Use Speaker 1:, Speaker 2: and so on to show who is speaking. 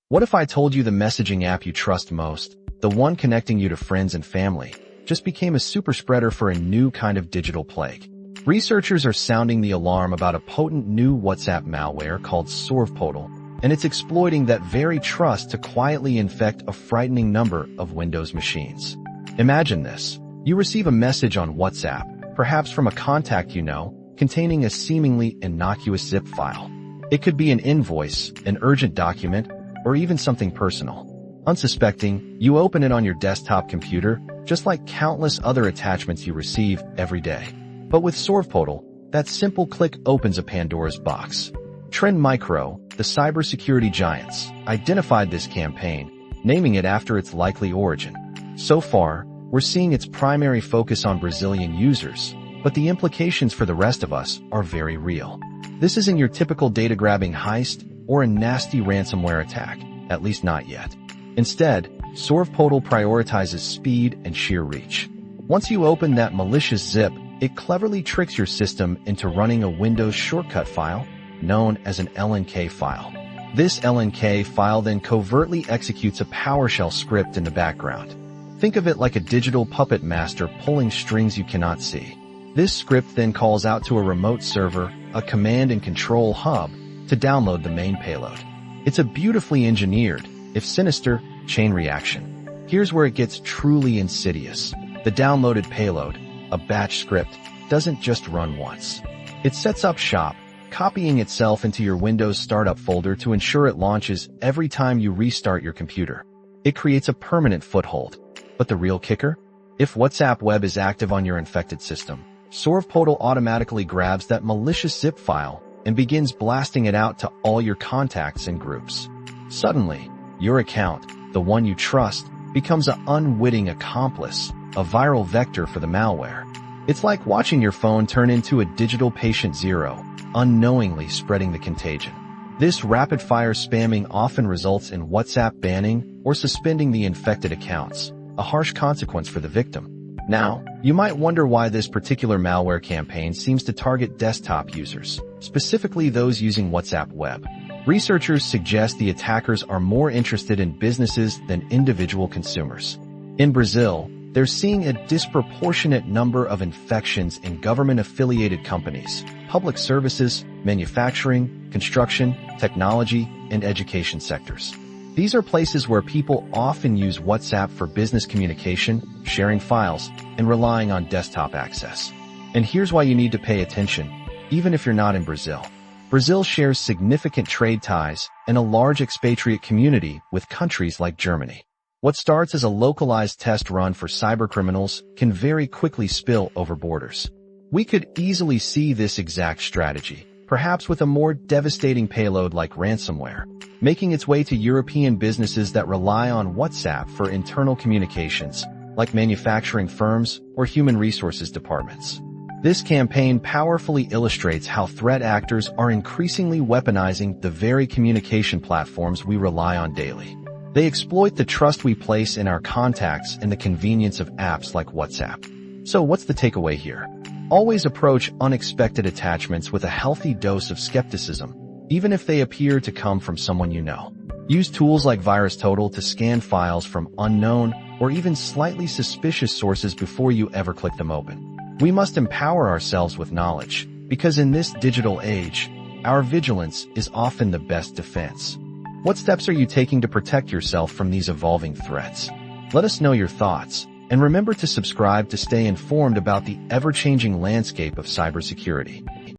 Speaker 1: What if I told you the messaging app you trust most, the one connecting you to friends and family, just became a super spreader for a new kind of digital plague? Researchers are sounding the alarm about a potent new WhatsApp malware called Sorvpodal, and it's exploiting that very trust to quietly infect a frightening number of Windows machines. Imagine this. You receive a message on WhatsApp, perhaps from a contact you know, containing a seemingly innocuous zip file. It could be an invoice, an urgent document, or even something personal. Unsuspecting, you open it on your desktop computer, just like countless other attachments you receive every day. But with Sorvpodal, that simple click opens a Pandora's box. Trend Micro, the cybersecurity giants, identified this campaign, naming it after its likely origin. So far, we're seeing its primary focus on Brazilian users, but the implications for the rest of us are very real. This isn't your typical data-grabbing heist or a nasty ransomware attack, at least not yet. Instead, Sorvpodal prioritizes speed and sheer reach. Once you open that malicious zip, it cleverly tricks your system into running a Windows shortcut file known as an LNK file. This LNK file then covertly executes a PowerShell script in the background. Think of it like a digital puppet master pulling strings you cannot see. This script then calls out to a remote server, a command and control hub, to download the main payload. It's a beautifully engineered, if sinister, chain reaction. Here's where it gets truly insidious. The downloaded payload, a batch script, doesn't just run once. It sets up shop, copying itself into your Windows startup folder to ensure it launches every time you restart your computer. It creates a permanent foothold. But the real kicker? If WhatsApp Web is active on your infected system, Sorvpodal automatically grabs that malicious zip file and begins blasting it out to all your contacts and groups. Suddenly, your account, the one you trust, becomes an unwitting accomplice, a viral vector for the malware. It's like watching your phone turn into a digital patient zero, unknowingly spreading the contagion. This rapid-fire spamming often results in WhatsApp banning or suspending the infected accounts, a harsh consequence for the victim. Now, you might wonder why this particular malware campaign seems to target desktop users, specifically those using WhatsApp Web. Researchers suggest the attackers are more interested in businesses than individual consumers. In Brazil, they're seeing a disproportionate number of infections in government-affiliated companies, public services, manufacturing, construction, technology, and education sectors. These are places where people often use WhatsApp for business communication, sharing files, and relying on desktop access. And here's why you need to pay attention, even if you're not in Brazil. Brazil shares significant trade ties and a large expatriate community with countries like Germany. What starts as a localized test run for cybercriminals can very quickly spill over borders. We could easily see this exact strategy, perhaps with a more devastating payload like ransomware, making its way to European businesses that rely on WhatsApp for internal communications, like manufacturing firms or human resources departments. This campaign powerfully illustrates how threat actors are increasingly weaponizing the very communication platforms we rely on daily. They exploit the trust we place in our contacts and the convenience of apps like WhatsApp. So what's the takeaway here? Always approach unexpected attachments with a healthy dose of skepticism, even if they appear to come from someone you know. Use tools like VirusTotal to scan files from unknown or even slightly suspicious sources before you ever click them open. We must empower ourselves with knowledge, because in this digital age, our vigilance is often the best defense. What steps are you taking to protect yourself from these evolving threats? Let us know your thoughts, and remember to subscribe to stay informed about the ever-changing landscape of cybersecurity.